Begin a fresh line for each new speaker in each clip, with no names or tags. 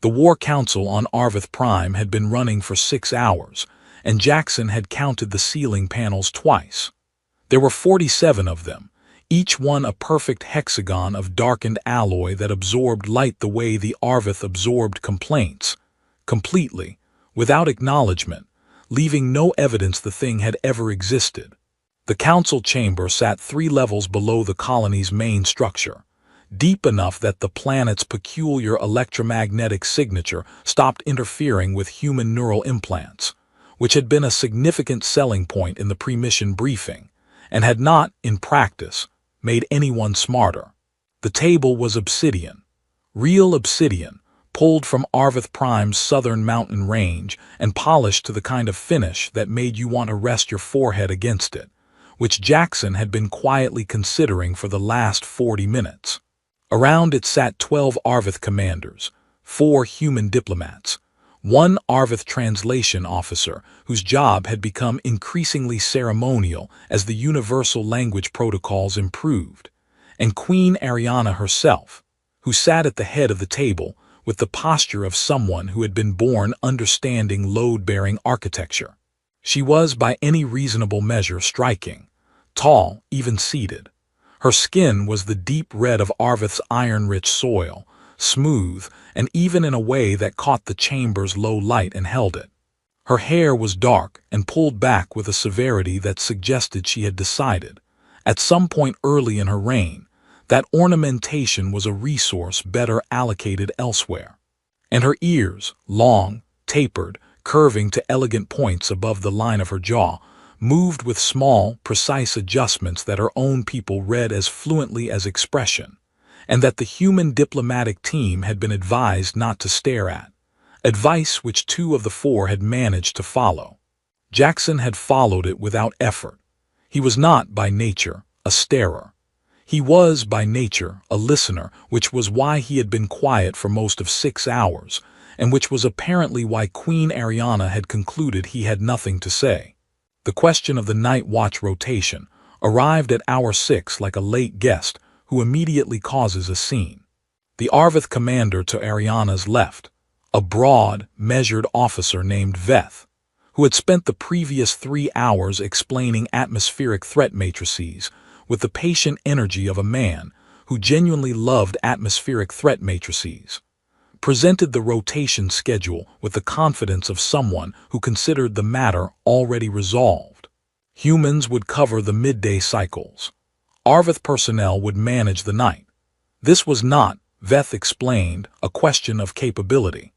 The War Council on Arvith Prime had been running for 6 hours, and Jackson had counted the ceiling panels twice. There were 47 of them, each one a perfect hexagon of darkened alloy that absorbed light the way the Arvith absorbed complaints, completely, without acknowledgement, leaving no evidence the thing had ever existed. The council chamber sat 3 levels below the colony's main structure, deep enough that the planet's peculiar electromagnetic signature stopped interfering with human neural implants, which had been a significant selling point in the pre-mission briefing, and had not, in practice, made anyone smarter. The table was obsidian, real obsidian, pulled from Arvith Prime's southern mountain range and polished to the kind of finish that made you want to rest your forehead against it, which Jackson had been quietly considering for the last 40 minutes. Around it sat 12 Arvith commanders, 4 human diplomats, 1 Arvith translation officer whose job had become increasingly ceremonial as the universal language protocols improved, and Queen Ariana herself, who sat at the head of the table with the posture of someone who had been born understanding load-bearing architecture. She was by any reasonable measure striking, tall, even seated. Her skin was the deep red of Arvith's iron-rich soil, smooth, and even in a way that caught the chamber's low light and held it. Her hair was dark and pulled back with a severity that suggested she had decided, at some point early in her reign, that ornamentation was a resource better allocated elsewhere. And her ears, long, tapered, curving to elegant points above the line of her jaw, moved with small, precise adjustments that her own people read as fluently as expression, and that the human diplomatic team had been advised not to stare at, advice which 2 of the 4 had managed to follow. Jackson had followed it without effort. He was not, by nature, a starer. He was, by nature, a listener, which was why he had been quiet for most of 6 hours, and which was apparently why Queen Ariana had concluded he had nothing to say. The question of the night watch rotation arrived at hour 6 like a late guest who immediately causes a scene. The Arvith commander to Ariana's left, a broad, measured officer named Veth, who had spent the previous 3 hours explaining atmospheric threat matrices with the patient energy of a man who genuinely loved atmospheric threat matrices, presented the rotation schedule with the confidence of someone who considered the matter already resolved. Humans would cover the midday cycles. Arvith personnel would manage the night. This was not, Veth explained, a question of capability.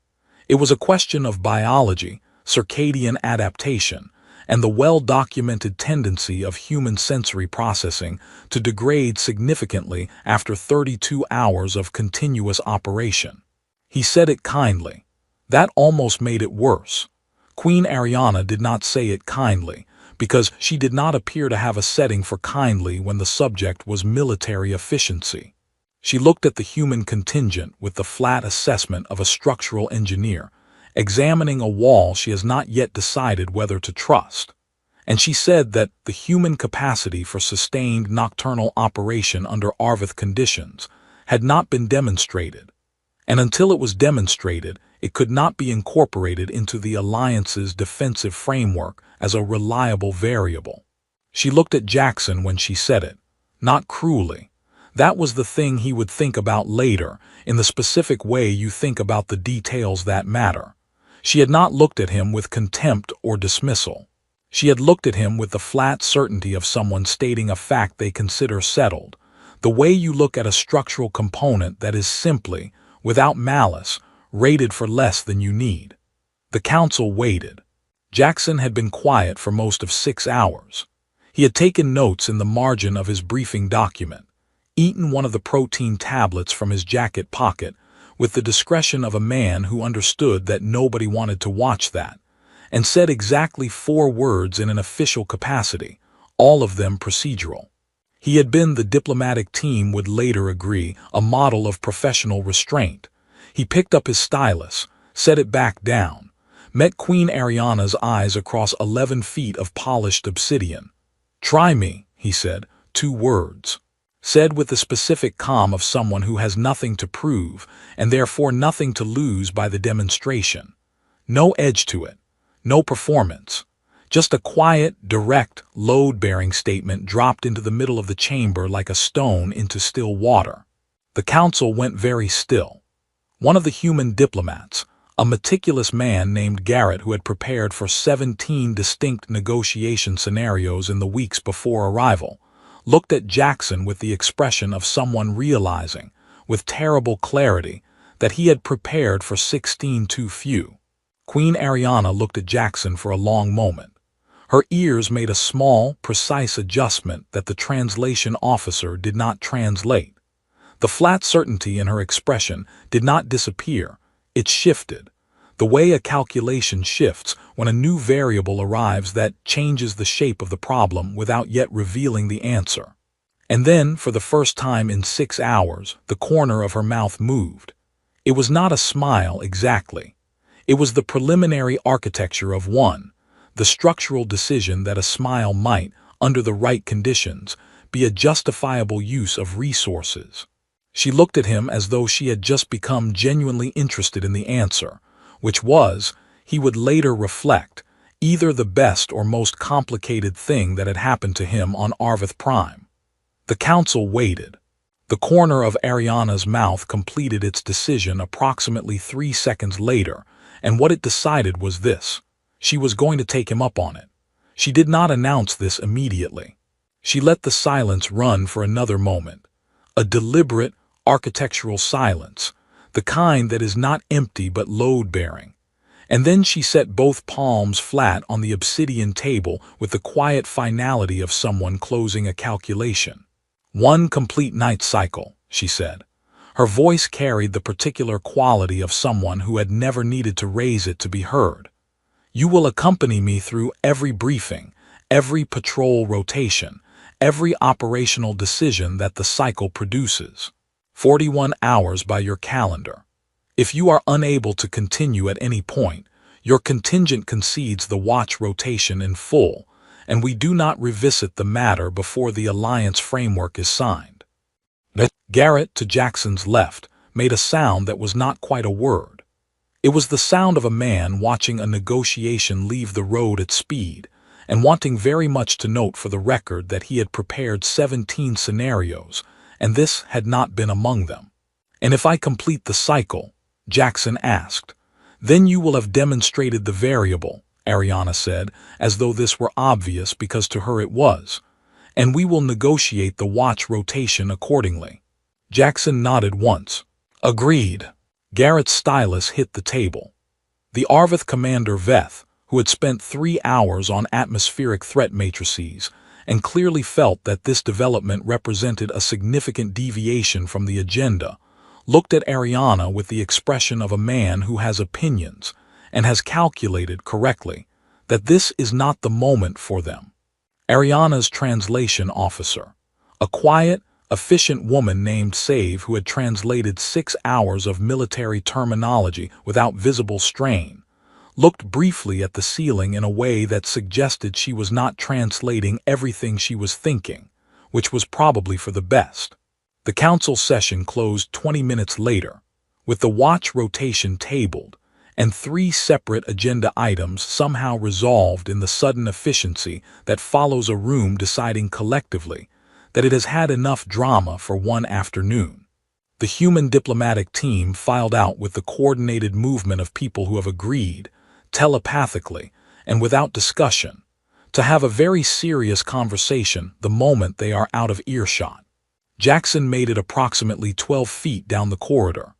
It was a question of biology, circadian adaptation, and the well-documented tendency of human sensory processing to degrade significantly after 32 hours of continuous operation. He said it kindly. That almost made it worse. Queen Ariana did not say it kindly, because she did not appear to have a setting for kindly when the subject was military efficiency. She looked at the human contingent with the flat assessment of a structural engineer, examining a wall she has not yet decided whether to trust. And she said that the human capacity for sustained nocturnal operation under Arvith conditions had not been demonstrated. And until it was demonstrated, it could not be incorporated into the Alliance's defensive framework as a reliable variable. She looked at Jackson when she said it, not cruelly. That was the thing he would think about later, in the specific way you think about the details that matter. She had not looked at him with contempt or dismissal. She had looked at him with the flat certainty of someone stating a fact they consider settled, the way you look at a structural component that is simply, without malice, rated for less than you need. The council waited. Jackson had been quiet for most of 6 hours. He had taken notes in the margin of his briefing document, eaten one of the protein tablets from his jacket pocket with the discretion of a man who understood that nobody wanted to watch that, and said exactly 4 words in an official capacity, all of them procedural. He had been, the diplomatic team would later agree, a model of professional restraint. He picked up his stylus, set it back down, met Queen Ariana's eyes across 11 feet of polished obsidian. "Try me," he said, 2 words. said with the specific calm of someone who has nothing to prove and therefore nothing to lose by the demonstration. No edge to it, no performance. Just a quiet, direct, load-bearing statement dropped into the middle of the chamber like a stone into still water. The council went very still. One of the human diplomats, a meticulous man named Garrett who had prepared for 17 distinct negotiation scenarios in the weeks before arrival, looked at Jackson with the expression of someone realizing, with terrible clarity, that he had prepared for 16 too few. Queen Ariana looked at Jackson for a long moment. Her ears made a small, precise adjustment that the translation officer did not translate. The flat certainty in her expression did not disappear, it shifted. The way a calculation shifts when a new variable arrives that changes the shape of the problem without yet revealing the answer. And then, for the first time in 6 hours, the corner of her mouth moved. It was not a smile exactly. It was the preliminary architecture of one, the structural decision that a smile might, under the right conditions, be a justifiable use of resources. She looked at him as though she had just become genuinely interested in the answer, which was, he would later reflect, either the best or most complicated thing that had happened to him on Arvith Prime. The council waited. The corner of Ariana's mouth completed its decision approximately 3 seconds later, and what it decided was this. She was going to take him up on it. She did not announce this immediately. She let the silence run for another moment. A deliberate, architectural silence, the kind that is not empty but load-bearing. And then she set both palms flat on the obsidian table with the quiet finality of someone closing a calculation. "One complete night cycle," she said. Her voice carried the particular quality of someone who had never needed to raise it to be heard. "You will accompany me through every briefing, every patrol rotation, every operational decision that the cycle produces. 41 hours by your calendar. If you are unable to continue at any point, your contingent concedes the watch rotation in full, and we do not revisit the matter before the alliance framework is signed." Garrett, to Jackson's left, made a sound that was not quite a word. It was the sound of a man watching a negotiation leave the road at speed, and wanting very much to note for the record that he had prepared 17 scenarios, and this had not been among them. "And if I complete the cycle," Jackson asked. "Then you will have demonstrated the variable," Ariana said, as though this were obvious because to her it was. "And we will negotiate the watch rotation accordingly." Jackson nodded once. "Agreed." Garrett's stylus hit the table. The Arvith commander Veth, who had spent 3 hours on atmospheric threat matrices, and clearly felt that this development represented a significant deviation from the agenda, looked at Ariana with the expression of a man who has opinions, and has calculated correctly that this is not the moment for them. Ariana's translation officer, a quiet, efficient woman named Save who had translated 6 hours of military terminology without visible strain, looked briefly at the ceiling in a way that suggested she was not translating everything she was thinking, which was probably for the best. The council session closed 20 minutes later, with the watch rotation tabled, and 3 separate agenda items somehow resolved in the sudden efficiency that follows a room deciding collectively that it has had enough drama for one afternoon. The human diplomatic team filed out with the coordinated movement of people who have agreed, telepathically and without discussion, to have a very serious conversation the moment they are out of earshot. Jackson made it approximately 12 feet down the corridor.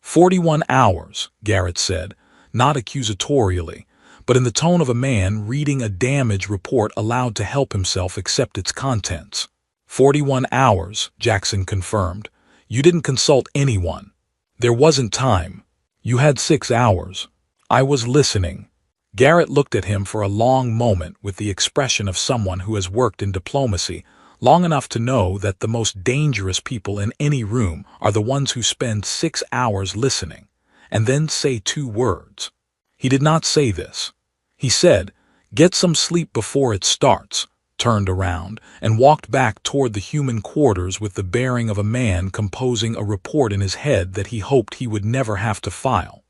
41 hours, Garrett said, not accusatorially, but in the tone of a man reading a damage report allowed to help himself accept its contents. 41 hours, Jackson confirmed. You didn't consult anyone. There wasn't time. You had 6 hours. I was listening. Garrett looked at him for a long moment with the expression of someone who has worked in diplomacy long enough to know that the most dangerous people in any room are the ones who spend 6 hours listening and then say 2 words. He did not say this. He said, "Get some sleep before it starts. turned around and walked back toward the human quarters with the bearing of a man composing a report in his head that he hoped he would never have to file.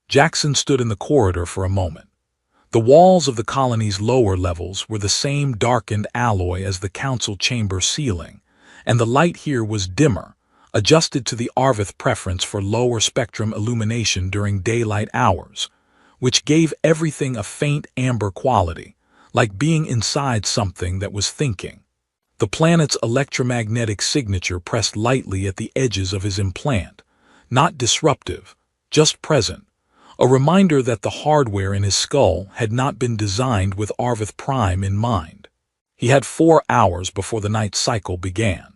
Jackson stood in the corridor for a moment. The walls of the colony's lower levels were the same darkened alloy as the council chamber ceiling, and the light here was dimmer, adjusted to the Arvith preference for lower spectrum illumination during daylight hours, which gave everything a faint amber quality, like being inside something that was thinking. The planet's electromagnetic signature pressed lightly at the edges of his implant, not disruptive, just present, a reminder that the hardware in his skull had not been designed with Arvith Prime in mind. He had 4 hours before the night cycle began.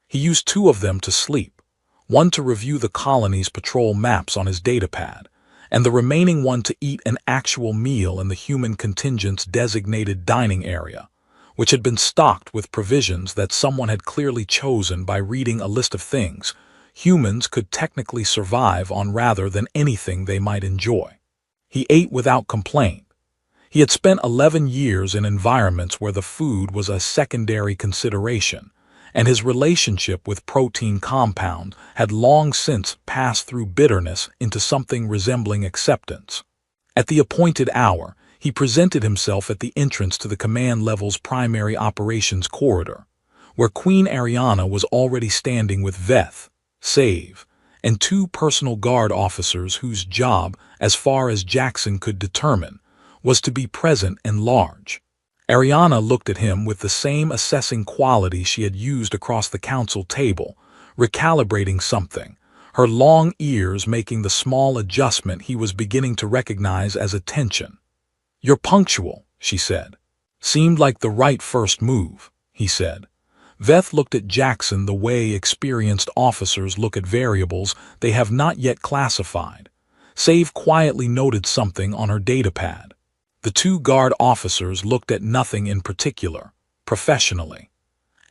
He used 2 of them to sleep, one to review the colony's patrol maps on his datapad, and the remaining one to eat an actual meal in the human contingent's designated dining area, which had been stocked with provisions that someone had clearly chosen by reading a list of things humans could technically survive on rather than anything they might enjoy. He ate without complaint. He had spent 11 years in environments where the food was a secondary consideration, and his relationship with protein compound had long since passed through bitterness into something resembling acceptance. At the appointed hour, he presented himself at the entrance to the command level's primary operations corridor, where Queen Ariana was already standing with Veth, Save, and 2 personal guard officers whose job, as far as Jackson could determine, was to be present and large. Ariana looked at him with the same assessing quality she had used across the council table, recalibrating something, her long ears making the small adjustment he was beginning to recognize as attention. "You're punctual," she said. "Seemed like the right first move," he said. Veth looked at Jackson the way experienced officers look at variables they have not yet classified. Save quietly noted something on her datapad. The 2 guard officers looked at nothing in particular, professionally.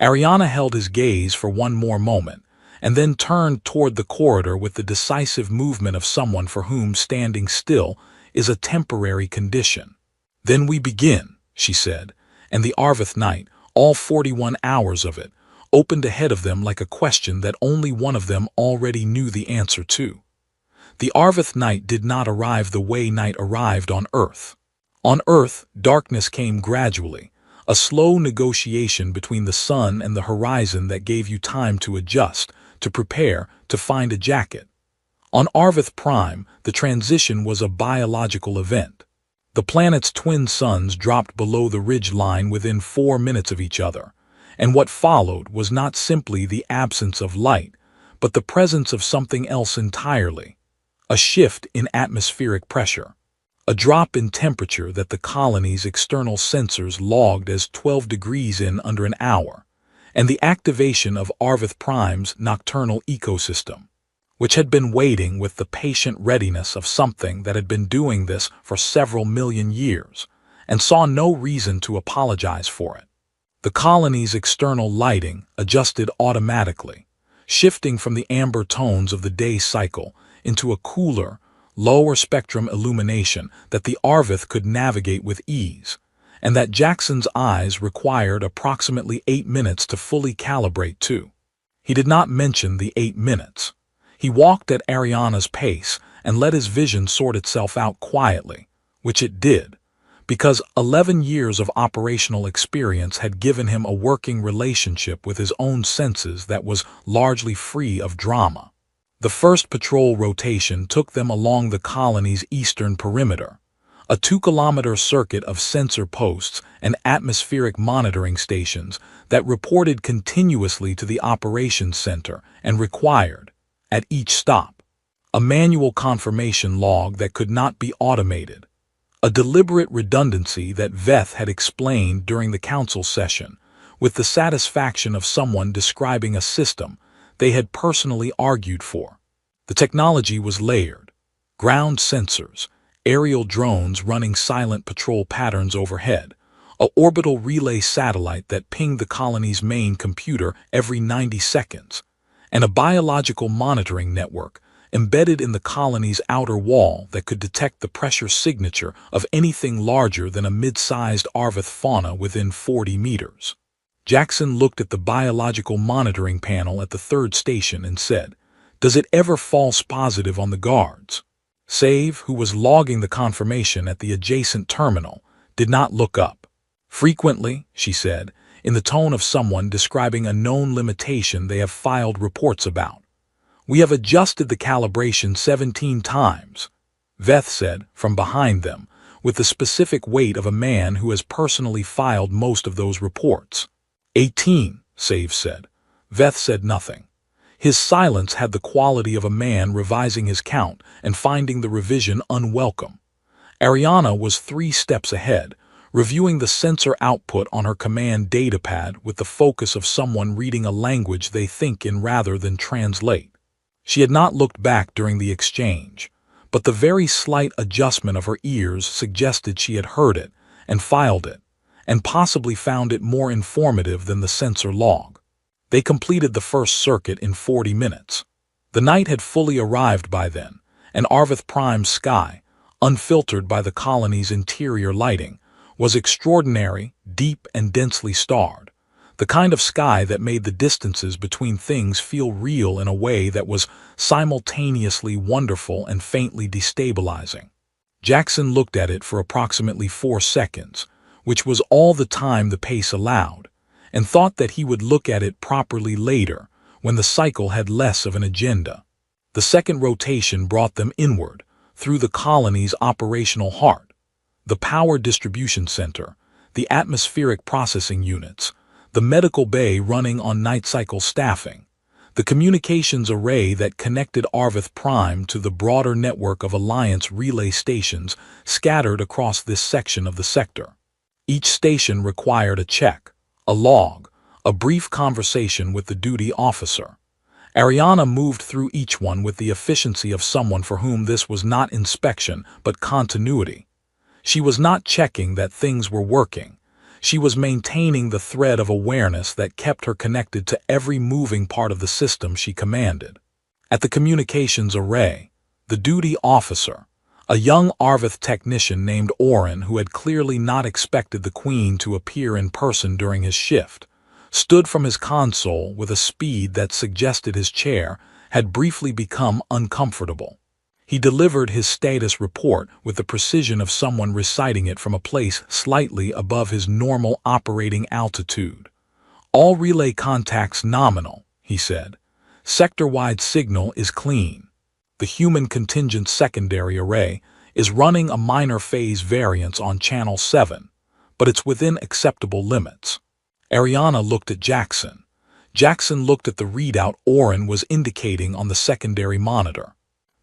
Ariana held his gaze for one more moment, and then turned toward the corridor with the decisive movement of someone for whom standing still is a temporary condition. "Then we begin," she said, and the Arvith night, all 41 hours of it, opened ahead of them like a question that only one of them already knew the answer to. The Arvith night did not arrive the way night arrived on Earth. On Earth, darkness came gradually, a slow negotiation between the sun and the horizon that gave you time to adjust, to prepare, to find a jacket. On Arvith Prime, the transition was a biological event. The planet's twin suns dropped below the ridge line within 4 minutes of each other, and what followed was not simply the absence of light, but the presence of something else entirely, a shift in atmospheric pressure, a drop in temperature that the colony's external sensors logged as 12 degrees in under an hour, and the activation of Arvith Prime's nocturnal ecosystem, which had been waiting with the patient readiness of something that had been doing this for several million years, and saw no reason to apologize for it. The colony's external lighting adjusted automatically, shifting from the amber tones of the day cycle into a cooler, lower spectrum illumination that the Arvith could navigate with ease, and that Jackson's eyes required approximately 8 minutes to fully calibrate to. He did not mention the 8 minutes. He walked at Ariana's pace and let his vision sort itself out quietly, which it did, because 11 years of operational experience had given him a working relationship with his own senses that was largely free of drama. The first patrol rotation took them along the colony's eastern perimeter, a 2-kilometer circuit of sensor posts and atmospheric monitoring stations that reported continuously to the operations center and required, at each stop, a manual confirmation log that could not be automated, a deliberate redundancy that Veth had explained during the council session, with the satisfaction of someone describing a system they had personally argued for. The technology was layered: ground sensors, aerial drones running silent patrol patterns overhead, a orbital relay satellite that pinged the colony's main computer every 90 seconds, and a biological monitoring network embedded in the colony's outer wall that could detect the pressure signature of anything larger than a mid-sized Arvath fauna within 40 meters. Jackson looked at the biological monitoring panel at the third station and said, "Does it ever false positive on the guards?" Save, who was logging the confirmation at the adjacent terminal, did not look up. "Frequently," she said, in the tone of someone describing a known limitation they have filed reports about. "We have adjusted the calibration 17 times," Veth said, from behind them, with the specific weight of a man who has personally filed most of those reports. 18, Save said. Veth said nothing. His silence had the quality of a man revising his count and finding the revision unwelcome. Ariana was 3 steps ahead, reviewing the sensor output on her command datapad with the focus of someone reading a language they think in rather than translate. She had not looked back during the exchange, but the very slight adjustment of her ears suggested she had heard it and filed it, and possibly found it more informative than the sensor log. They completed the first circuit in 40 minutes. The night had fully arrived by then, and Arvath Prime's sky, unfiltered by the colony's interior lighting, was extraordinary, deep and densely starred, the kind of sky that made the distances between things feel real in a way that was simultaneously wonderful and faintly destabilizing. Jackson looked at it for approximately 4 seconds, which was all the time the pace allowed, and thought that he would look at it properly later, when the cycle had less of an agenda. The second rotation brought them inward, through the colony's operational heart, the power distribution center, the atmospheric processing units, the medical bay running on night cycle staffing, the communications array that connected Arvath Prime to the broader network of Alliance relay stations scattered across this section of the sector. Each station required a check, a log, a brief conversation with the duty officer. Ariana moved through each one with the efficiency of someone for whom this was not inspection but continuity. She was not checking that things were working. She was maintaining the thread of awareness that kept her connected to every moving part of the system she commanded. At the communications array, the duty officer, a young Arvath technician named Orin who had clearly not expected the Queen to appear in person during his shift, stood from his console with a speed that suggested his chair had briefly become uncomfortable. He delivered his status report with the precision of someone reciting it from a place slightly above his normal operating altitude. "All relay contacts nominal," he said. "Sector-wide signal is clean. The human contingent secondary array is running a minor phase variance on channel 7, but it's within acceptable limits." Ariana looked at Jackson. Jackson looked at the readout Orin was indicating on the secondary monitor.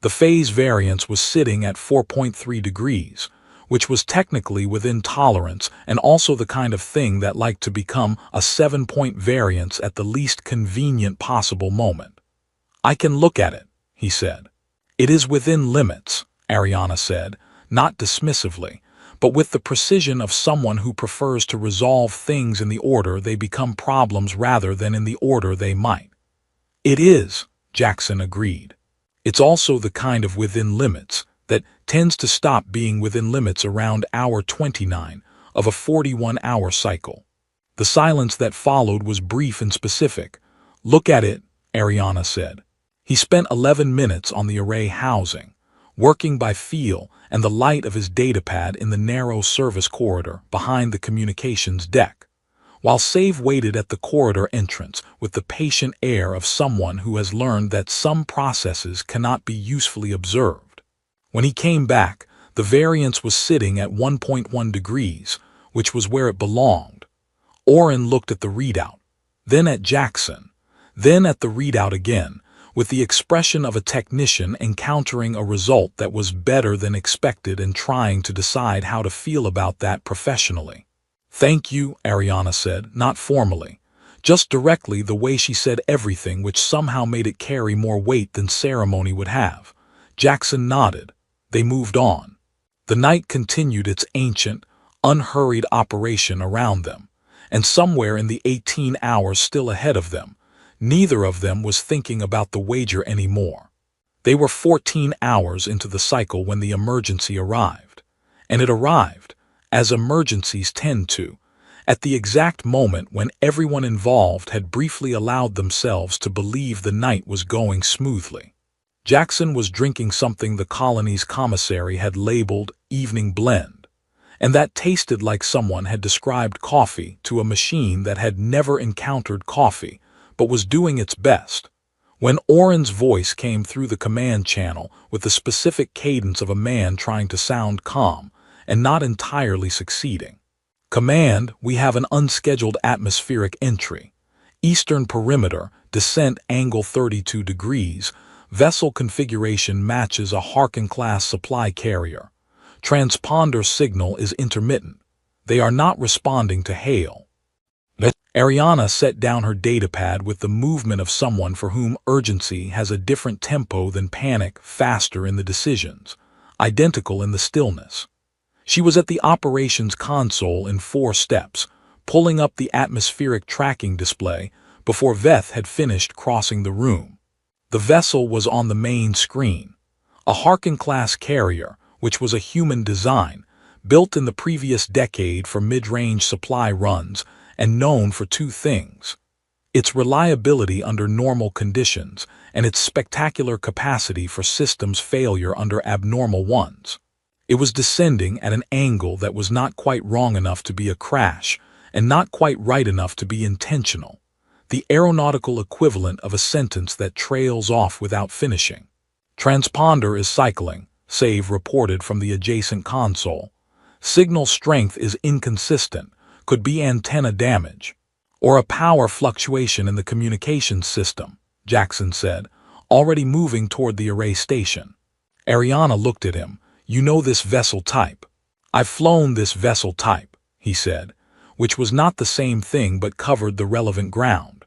The phase variance was sitting at 4.3 degrees, which was technically within tolerance and also the kind of thing that liked to become a 7-point variance at the least convenient possible moment. "I can look at it," he said. "It is within limits," Ariana said, not dismissively, but with the precision of someone who prefers to resolve things in the order they become problems rather than in the order they might. "It is," Jackson agreed. "It's also the kind of within limits that tends to stop being within limits around hour 29 of a 41-hour cycle." The silence that followed was brief and specific. "Look at it," Ariana said. He spent 11 minutes on the array housing, working by feel and the light of his datapad in the narrow service corridor behind the communications deck, while Save waited at the corridor entrance with the patient air of someone who has learned that some processes cannot be usefully observed. When he came back, the variance was sitting at 1.1 degrees, which was where it belonged. Orin looked at the readout, then at Jackson, then at the readout again, with the expression of a technician encountering a result that was better than expected and trying to decide how to feel about that professionally. "Thank you," Ariana said, not formally, just directly the way she said everything, which somehow made it carry more weight than ceremony would have. Jackson nodded. They moved on. The night continued its ancient, unhurried operation around them, and somewhere in the 18 hours still ahead of them, neither of them was thinking about the wager anymore. They were 14 hours into the cycle when the emergency arrived. And it arrived, as emergencies tend to, at the exact moment when everyone involved had briefly allowed themselves to believe the night was going smoothly. Jackson was drinking something the colony's commissary had labeled evening blend, and that tasted like someone had described coffee to a machine that had never encountered coffee, but was doing its best. When Oren's voice came through the command channel with the specific cadence of a man trying to sound calm and not entirely succeeding. Command, we have an unscheduled atmospheric entry. Eastern perimeter, descent angle 32 degrees, vessel configuration matches a Harkin-class supply carrier. Transponder signal is intermittent. They are not responding to hail. Ariana set down her datapad with the movement of someone for whom urgency has a different tempo than panic, faster in the decisions, identical in the stillness. She was at the operations console in 4 steps, pulling up the atmospheric tracking display before Veth had finished crossing the room. The vessel was on the main screen. A Harkin-class carrier, which was a human design, built in the previous decade for mid-range supply runs and known for 2 things: its reliability under normal conditions and its spectacular capacity for systems failure under abnormal ones. It was descending at an angle that was not quite wrong enough to be a crash and not quite right enough to be intentional, the aeronautical equivalent of a sentence that trails off without finishing. Transponder is cycling, Save reported from the adjacent console. Signal strength is inconsistent, could be antenna damage, or a power fluctuation in the communications system, Jackson said, already moving toward the array station. Ariana looked at him. You know this vessel type. I've flown this vessel type, he said, which was not the same thing but covered the relevant ground.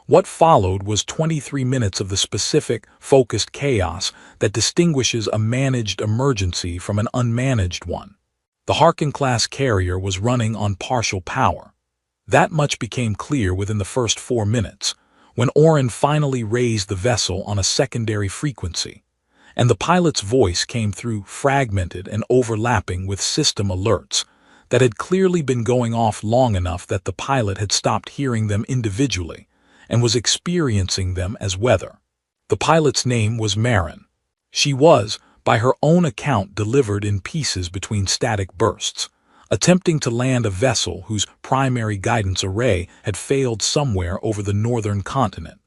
What followed was 23 minutes of the specific, focused chaos that distinguishes a managed emergency from an unmanaged one. The Harkin-class carrier was running on partial power. That much became clear within the first 4 minutes, when Oren finally raised the vessel on a secondary frequency, and the pilot's voice came through fragmented and overlapping with system alerts that had clearly been going off long enough that the pilot had stopped hearing them individually and was experiencing them as weather. The pilot's name was Marin. She was, by her own account, delivered in pieces between static bursts, attempting to land a vessel whose primary guidance array had failed somewhere over the northern continent,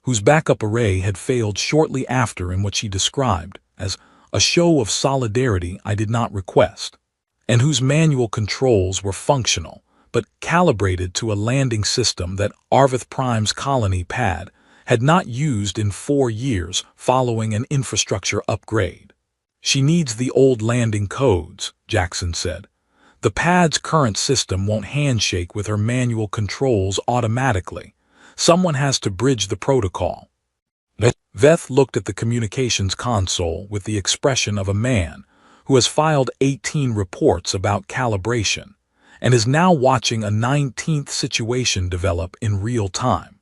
whose backup array had failed shortly after in what she described as a show of solidarity I did not request, and whose manual controls were functional, but calibrated to a landing system that Arvith Prime's colony pad had not used in 4 years following an infrastructure upgrade. She needs the old landing codes, Jackson said. The pad's current system won't handshake with her manual controls automatically. Someone has to bridge the protocol. Veth looked at the communications console with the expression of a man who has filed 18 reports about calibration and is now watching a 19th situation develop in real time.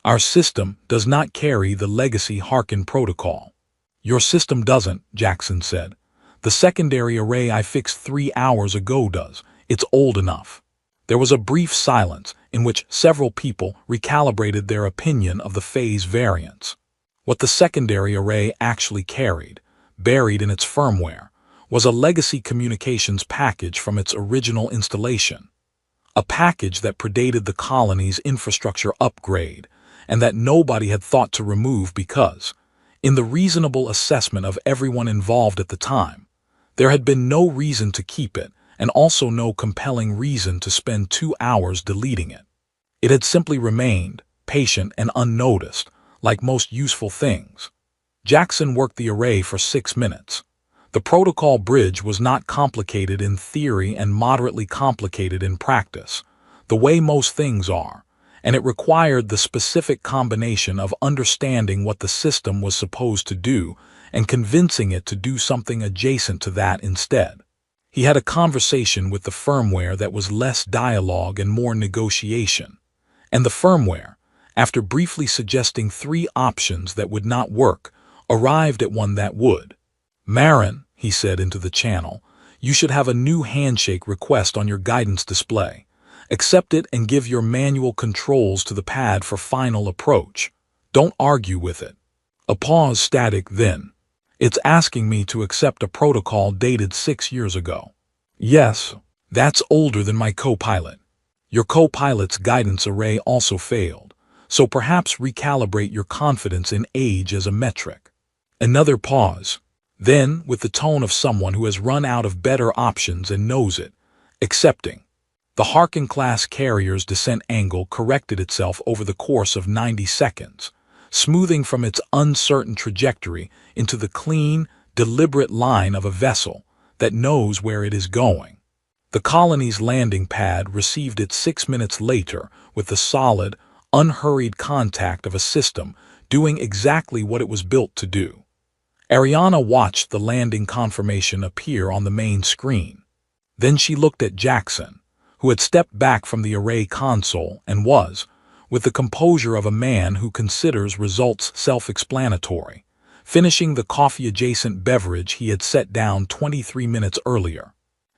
Our system does not carry the legacy Harkin protocol. Your system doesn't, Jackson said. The secondary array I fixed 3 hours ago does. It's old enough. There was a brief silence in which several people recalibrated their opinion of the phase variance. What the secondary array actually carried, buried in its firmware, was a legacy communications package from its original installation. A package that predated the colony's infrastructure upgrade and that nobody had thought to remove because, in the reasonable assessment of everyone involved at the time, there had been no reason to keep it and also no compelling reason to spend 2 hours deleting it. It had simply remained, patient and unnoticed, like most useful things. Jackson worked the array for 6 minutes. The protocol bridge was not complicated in theory and moderately complicated in practice, the way most things are, and it required the specific combination of understanding what the system was supposed to do and convincing it to do something adjacent to that instead. He had a conversation with the firmware that was less dialogue and more negotiation, and the firmware, after briefly suggesting 3 options that would not work, arrived at one that would. "Marin," he said into the channel, "you should have a new handshake request on your guidance display. Accept it and give your manual controls to the pad for final approach. Don't argue with it." A pause, static, then. "It's asking me to accept a protocol dated 6 years ago." "Yes, that's older than my co-pilot. Your co-pilot's guidance array also failed, so perhaps recalibrate your confidence in age as a metric." Another pause. Then, with the tone of someone who has run out of better options and knows it, "Accepting." The Harkin-class carrier's descent angle corrected itself over the course of 90 seconds, smoothing from its uncertain trajectory into the clean, deliberate line of a vessel that knows where it is going. The colony's landing pad received it 6 minutes later with the solid, unhurried contact of a system doing exactly what it was built to do. Ariana watched the landing confirmation appear on the main screen. Then she looked at Jackson, who had stepped back from the array console and was, with the composure of a man who considers results self-explanatory, finishing the coffee-adjacent beverage he had set down 23 minutes earlier.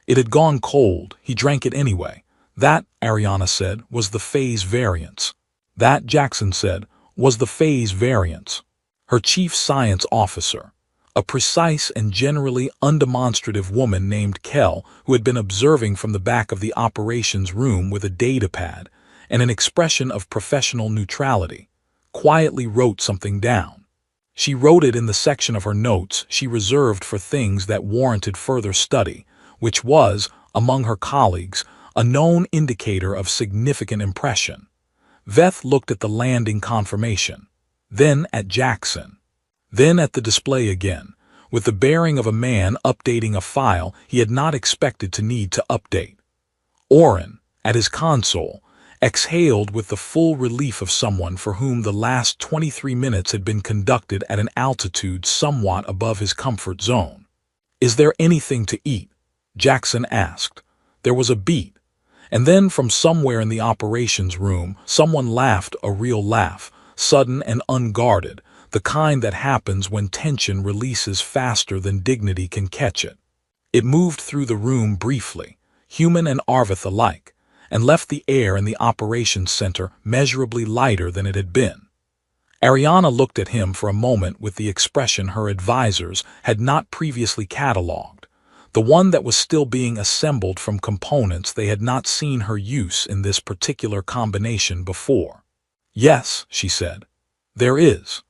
It had gone cold, he drank it anyway. That, Ariana said, was the phase variance. That, Jackson said, was the phase variance. Her chief science officer, a precise and generally undemonstrative woman named Kell, who had been observing from the back of the operations room with a datapad and an expression of professional neutrality, quietly wrote something down. She wrote it in the section of her notes she reserved for things that warranted further study, which was, among her colleagues, a known indicator of significant impression. Veth looked at the landing confirmation, then at Jackson, then at the display again, with the bearing of a man updating a file he had not expected to need to update. Oren, at his console, exhaled with the full relief of someone for whom the last 23 minutes had been conducted at an altitude somewhat above his comfort zone. "Is there anything to eat?" Jackson asked. There was a beat, and then from somewhere in the operations room, someone laughed, a real laugh, sudden and unguarded, the kind that happens when tension releases faster than dignity can catch it. It moved through the room briefly, human and Arvith alike, and left the air in the operations center measurably lighter than it had been. Ariana looked at him for a moment with the expression her advisors had not previously catalogued, the one that was still being assembled from components they had not seen her use in this particular combination before. "Yes," she said, "there is."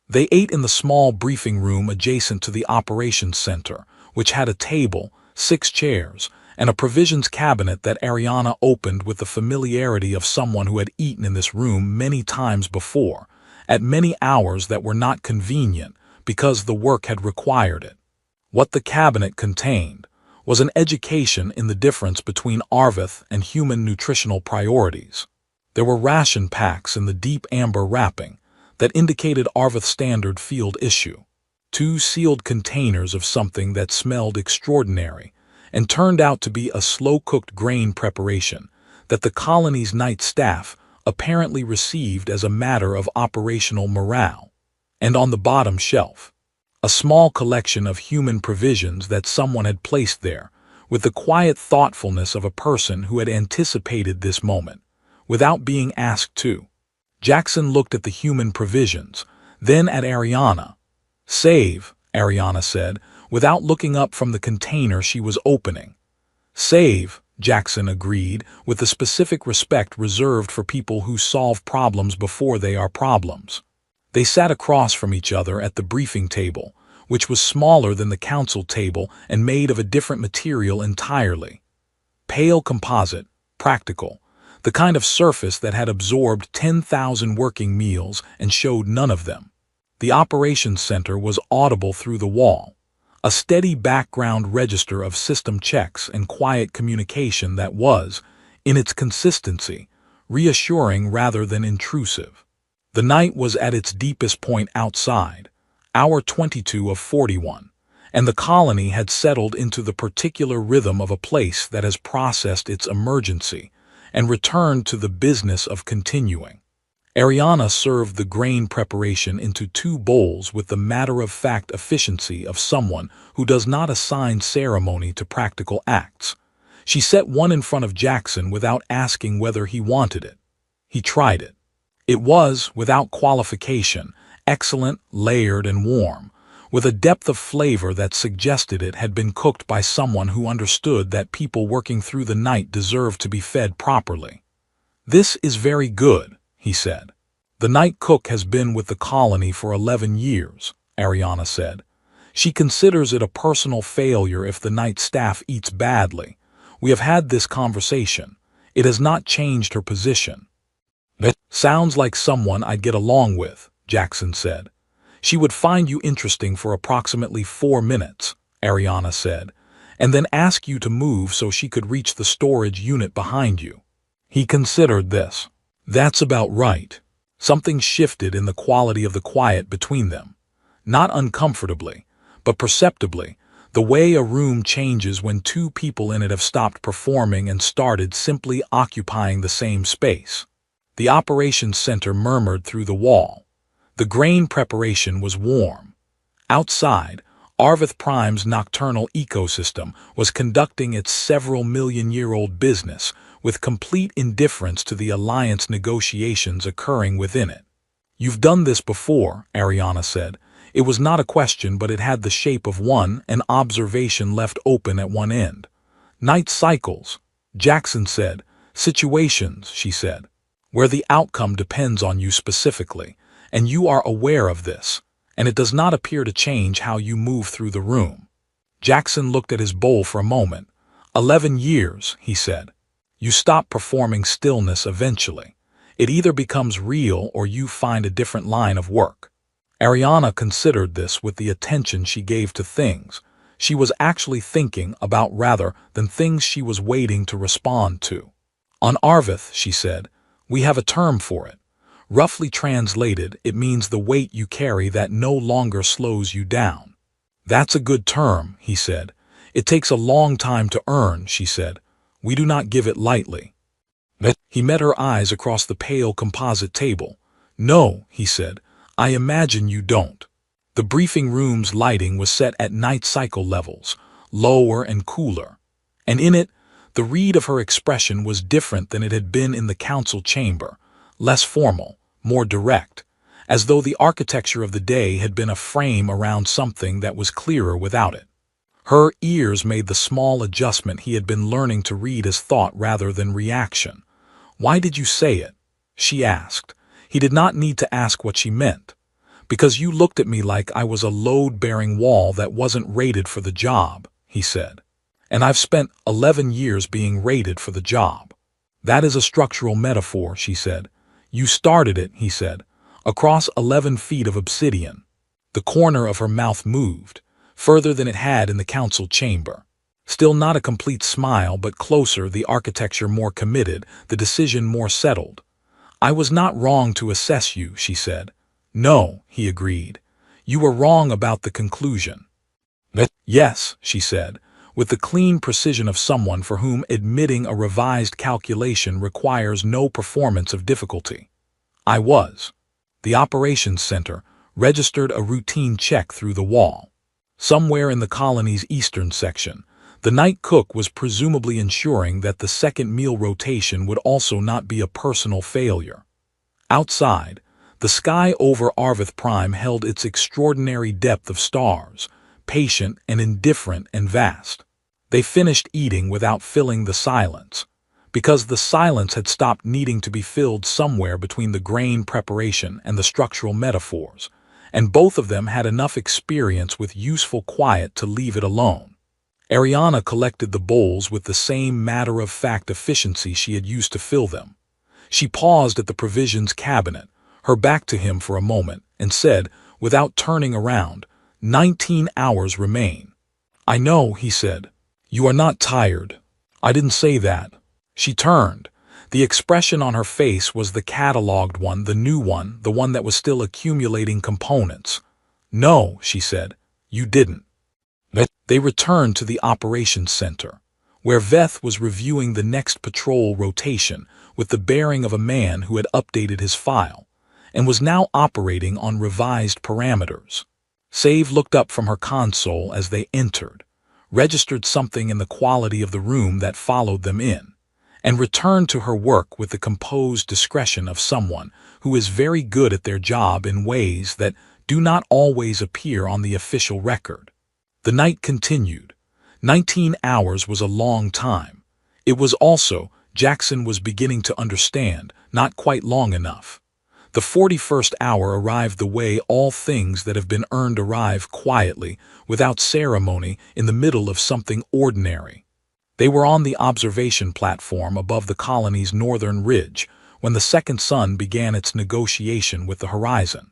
They ate in the small briefing room adjacent to the operations center, which had a table, 6 chairs, and a provisions cabinet that Ariana opened with the familiarity of someone who had eaten in this room many times before, at many hours that were not convenient because the work had required it. What the cabinet contained was an education in the difference between Arvith and human nutritional priorities. There were ration packs in the deep amber wrapping that indicated Arvith standard field issue, 2 sealed containers of something that smelled extraordinary and turned out to be a slow-cooked grain preparation that the colony's night staff apparently received as a matter of operational morale, and on the bottom shelf, a small collection of human provisions that someone had placed there, with the quiet thoughtfulness of a person who had anticipated this moment, without being asked to. Jackson looked at the human provisions, then at Ariana. "Save," Ariana said, without looking up from the container she was opening. "Save," Jackson agreed, with the specific respect reserved for people who solve problems before they are problems. They sat across from each other at the briefing table, which was smaller than the council table and made of a different material entirely. Pale composite, practical, the kind of surface that had absorbed 10,000 working meals and showed none of them. The operations center was audible through the wall, a steady background register of system checks and quiet communication that was, in its consistency, reassuring rather than intrusive. The night was at its deepest point outside, hour 22 of 41, and the colony had settled into the particular rhythm of a place that has processed its emergency and returned to the business of continuing. Ariana served the grain preparation into 2 bowls with the matter-of-fact efficiency of someone who does not assign ceremony to practical acts. She set one in front of Jackson without asking whether he wanted it. He tried it. It was, without qualification, excellent, layered, and warm, with a depth of flavor that suggested it had been cooked by someone who understood that people working through the night deserved to be fed properly. "This is very good," he said. "The night cook has been with the colony for 11 years, Ariana said. "She considers it a personal failure if the night staff eats badly. We have had this conversation. It has not changed her position." "That sounds like someone I'd get along with," Jackson said. "She would find you interesting for approximately 4 minutes, Ariana said, "and then ask you to move so she could reach the storage unit behind you." He considered this. That's about right. Something shifted in the quality of the quiet between them. Not uncomfortably, but perceptibly, the way a room changes when 2 people in it have stopped performing and started simply occupying the same space. The operations center murmured through the wall. The grain preparation was warm. Outside, Arvith Prime's nocturnal ecosystem was conducting its several-million-year-old business with complete indifference to the alliance negotiations occurring within it. "You've done this before," Ariana said. It was not a question, but it had the shape of an observation left open at one end. "Night cycles," Jackson said. "Situations," she said, "where the outcome depends on you specifically, and you are aware of this, and it does not appear to change how you move through the room." Jackson looked at his bowl for a moment. 11 years, he said. "You stop performing stillness eventually. It either becomes real or you find a different line of work." Ariana considered this with the attention she gave to things she was actually thinking about rather than things she was waiting to respond to. "On Arvith," she said, "we have a term for it. Roughly translated, it means the weight you carry that no longer slows you down." "That's a good term," he said. "It takes a long time to earn," she said. "We do not give it lightly." He met her eyes across the pale composite table. "No," he said, "I imagine you don't." The briefing room's lighting was set at night cycle levels, lower and cooler. And in it, the read of her expression was different than it had been in the council chamber, less formal, more direct, as though the architecture of the day had been a frame around something that was clearer without it. Her ears made the small adjustment he had been learning to read as thought rather than reaction. "Why did you say it?" she asked. He did not need to ask what she meant. "Because you looked at me like I was a load-bearing wall that wasn't rated for the job," he said. "And I've spent 11 years being rated for the job." "That is a structural metaphor," she said. "You started it," he said, "across 11 feet of obsidian." The corner of her mouth moved, further than it had in the council chamber. Still not a complete smile, but closer, the architecture more committed, the decision more settled. "I was not wrong to assess you," she said. "No," he agreed. "You were wrong about the conclusion." "Yes," she said, with the clean precision of someone for whom admitting a revised calculation requires no performance of difficulty. "I was." The operations center registered a routine check through the wall. Somewhere in the colony's eastern section, the night cook was presumably ensuring that the second meal rotation would also not be a personal failure. Outside, the sky over Arvith Prime held its extraordinary depth of stars, patient and indifferent and vast. They finished eating without filling the silence, because the silence had stopped needing to be filled somewhere between the grain preparation and the structural metaphors, and both of them had enough experience with useful quiet to leave it alone. Ariana collected the bowls with the same matter-of-fact efficiency she had used to fill them. She paused at the provisions cabinet, her back to him for a moment, and said, without turning around, 19 hours remain." "I know," he said. "You are not tired." "I didn't say that." She turned. The expression on her face was the catalogued one, the new one, the one that was still accumulating components. "No," she said, "you didn't." They returned to the operations center. where Veth was reviewing the next patrol rotation with the bearing of a man who had updated his file, and was now operating on revised parameters. Save looked up from her console as they entered, registered something in the quality of the room that followed them in, and returned to her work with the composed discretion of someone who is very good at their job in ways that do not always appear on the official record. The night continued. 19 hours was a long time. It was also, Jackson was beginning to understand, not quite long enough. The 41st hour arrived the way all things that have been earned arrive quietly, without ceremony, in the middle of something ordinary. They were on the observation platform above the colony's northern ridge when the second sun began its negotiation with the horizon.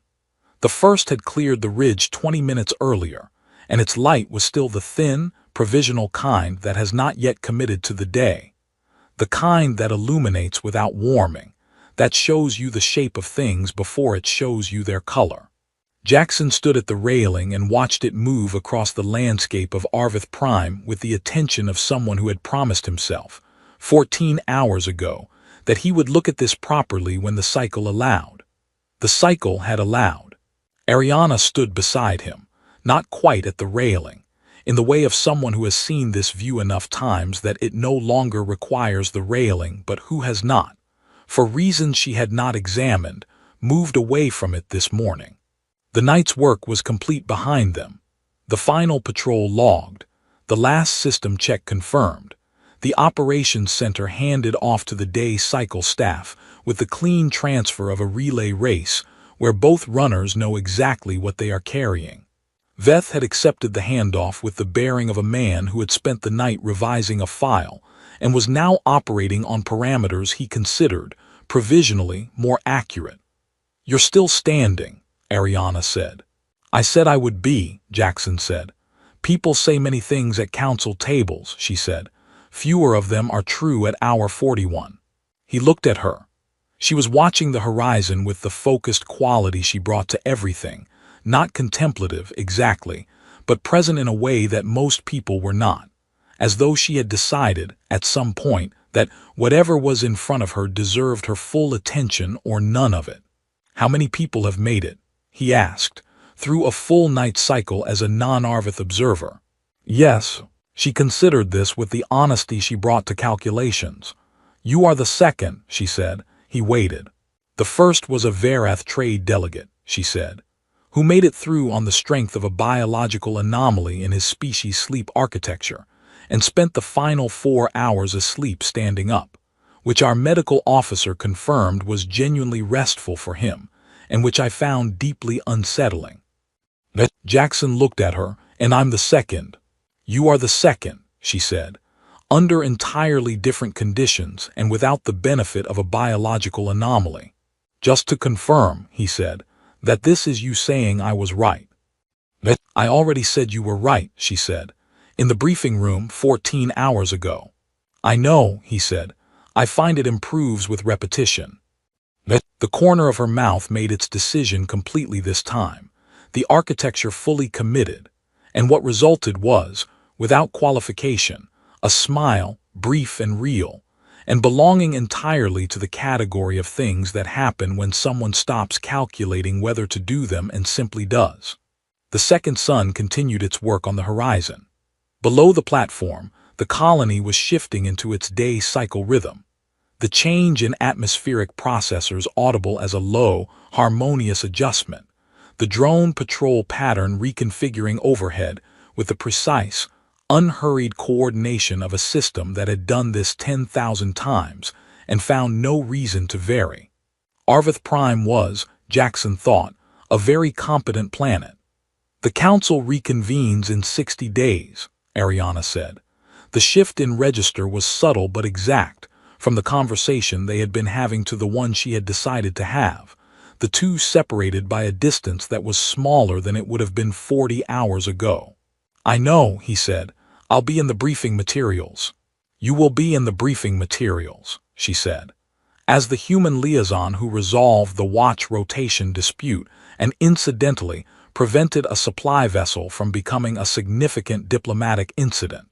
The first had cleared the ridge 20 minutes earlier, and its light was still the thin, provisional kind that has not yet committed to the day. The kind that illuminates without warming, that shows you the shape of things before it shows you their color. Jackson stood at the railing and watched it move across the landscape of Arvith Prime with the attention of someone who had promised himself, 14 hours ago, that he would look at this properly when the cycle allowed. The cycle had allowed. Ariana stood beside him, not quite at the railing, in the way of someone who has seen this view enough times that it no longer requires the railing, but who has not, for reasons she had not examined, moved away from it this morning. The night's work was complete behind them. The final patrol logged, the last system check confirmed, the operations center handed off to the day cycle staff with the clean transfer of a relay race where both runners know exactly what they are carrying. Veth had accepted the handoff with the bearing of a man who had spent the night revising a file and was now operating on parameters he considered, provisionally, more accurate. "You're still standing," Ariana said. "I said I would be," Jackson said. "People say many things at council tables," she said. "Fewer of them are true at hour 41. He looked at her. She was watching the horizon with the focused quality she brought to everything, not contemplative exactly, but present in a way that most people were not, as though she had decided, at some point, that whatever was in front of her deserved her full attention or none of it. "How many people have made it?" he asked, through a full night cycle as a non-Arvith observer. "Yes." She considered this with the honesty she brought to calculations. "You are the second," she said. He waited. "The first was a Verath trade delegate," she said, "who made it through on the strength of a biological anomaly in his species' sleep architecture, and spent the final 4 hours asleep standing up, which our medical officer confirmed was genuinely restful for him, and which I found deeply unsettling." Jackson looked at her. "And I'm the second." "You are the second," she said, "under entirely different conditions and without the benefit of a biological anomaly. Just to confirm," he said, "that this is you saying I was right." "I already said you were right," she said, "in the briefing room 14 hours ago." "I know," he said. "I find it improves with repetition." The corner of her mouth made its decision completely this time, the architecture fully committed, and what resulted was, without qualification, a smile, brief and real, and belonging entirely to the category of things that happen when someone stops calculating whether to do them and simply does. The second sun continued its work on the horizon. Below the platform, the colony was shifting into its day cycle rhythm, the change in atmospheric processors audible as a low, harmonious adjustment, the drone patrol pattern reconfiguring overhead with the precise, unhurried coordination of a system that had done this 10,000 times and found no reason to vary. Arvith Prime was, Jackson thought, a very competent planet. "The Council reconvenes in 60 days, Ariana said. The shift in register was subtle but exact, from the conversation they had been having to the one she had decided to have, the two separated by a distance that was smaller than it would have been 40 hours ago. "I know," he said. "I'll be in the briefing materials." "You will be in the briefing materials," she said. "As the human liaison who resolved the watch rotation dispute and incidentally prevented a supply vessel from becoming a significant diplomatic incident."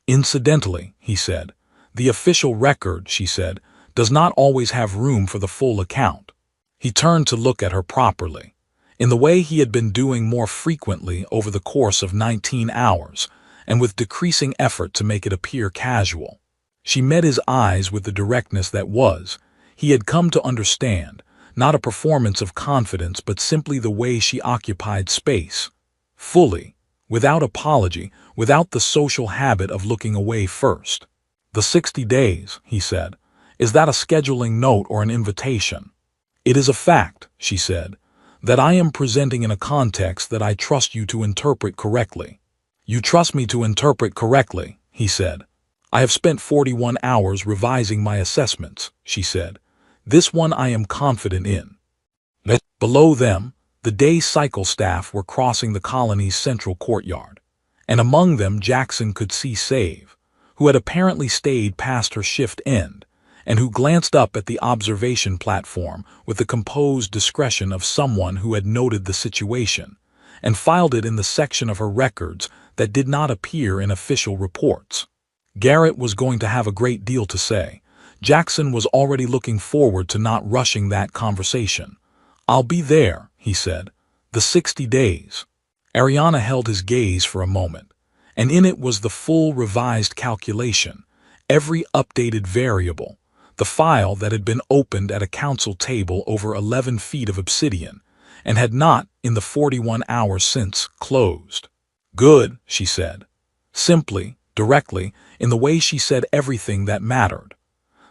Incidentally, he said, the official record, she said, does not always have room for the full account. He turned to look at her properly, in the way he had been doing more frequently over the course of 19 hours, and with decreasing effort to make it appear casual. She met his eyes with the directness that was, he had come to understand, not a performance of confidence but simply the way she occupied space, fully, without apology, without the social habit of looking away first. The 60 days, he said, is that a scheduling note or an invitation? It is a fact, she said, that I am presenting in a context that I trust you to interpret correctly. You trust me to interpret correctly, he said. I have spent 41 hours revising my assessments, she said. This one I am confident in. Below them, the day cycle staff were crossing the colony's central courtyard, and among them Jackson could see Save, who had apparently stayed past her shift end, and who glanced up at the observation platform with the composed discretion of someone who had noted the situation, and filed it in the section of her records that did not appear in official reports. Garrett was going to have a great deal to say. Jackson was already looking forward to not rushing that conversation. I'll be there, he said. The 60 days. Ariana held his gaze for a moment, and in it was the full revised calculation, every updated variable, the file that had been opened at a council table over 11 feet of obsidian, and had not, in the 41 hours since, closed. Good, she said. Simply, directly, in the way she said everything that mattered.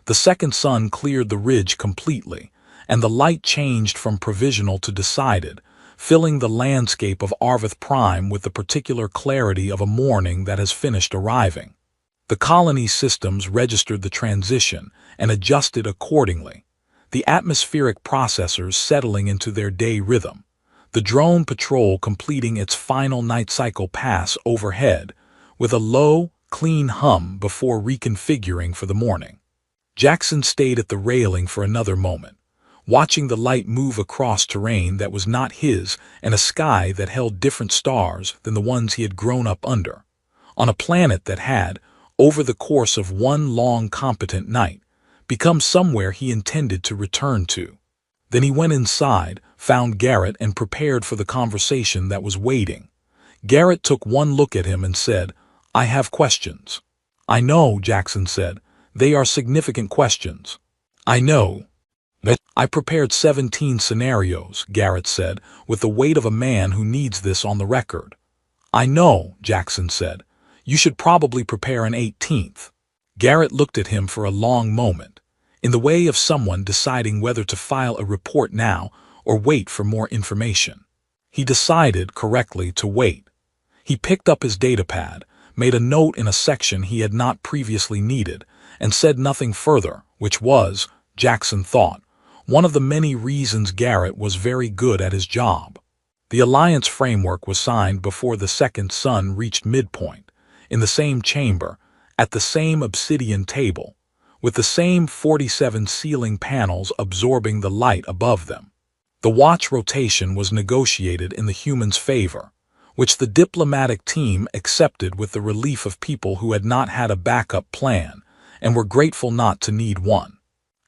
The second sun cleared the ridge completely, and the light changed from provisional to decided, filling the landscape of Arvith Prime with the particular clarity of a morning that has finished arriving. The colony's systems registered the transition and adjusted accordingly, the atmospheric processors settling into their day rhythm, the drone patrol completing its final night cycle pass overhead with a low, clean hum before reconfiguring for the morning. Jackson stayed at the railing for another moment, watching the light move across terrain that was not his and a sky that held different stars than the ones he had grown up under, on a planet that had, over the course of one long competent night, become somewhere he intended to return to. Then he went inside, found Garrett, and prepared for the conversation that was waiting. Garrett took one look at him and said, I have questions. I know, Jackson said. They are significant questions. I know. I prepared 17 scenarios, Garrett said, with the weight of a man who needs this on the record. I know, Jackson said. You should probably prepare an 18th. Garrett looked at him for a long moment, in the way of someone deciding whether to file a report now or wait for more information. He decided, correctly, to wait. He picked up his datapad, made a note in a section he had not previously needed, and said nothing further, which was, Jackson thought, one of the many reasons Garrett was very good at his job. The Alliance framework was signed before the second sun reached midpoint, in the same chamber, at the same obsidian table, with the same 47 ceiling panels absorbing the light above them. The watch rotation was negotiated in the humans' favor, which the diplomatic team accepted with the relief of people who had not had a backup plan and were grateful not to need one.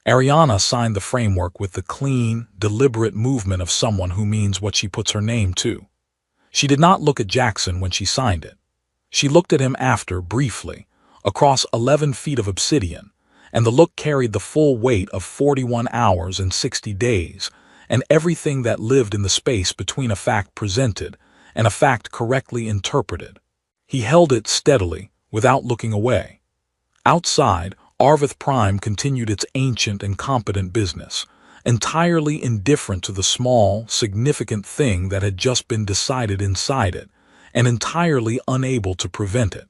Ariana signed the framework with the clean, deliberate movement of someone who means what she puts her name to. She did not look at Jackson when she signed it. She looked at him after, briefly, across 11 feet of obsidian, and the look carried the full weight of 41 hours and 60 days, and everything that lived in the space between a fact presented and a fact correctly interpreted. He held it steadily, without looking away. Outside, Arvith Prime continued its ancient and competent business, entirely indifferent to the small, significant thing that had just been decided inside it, and entirely unable to prevent it.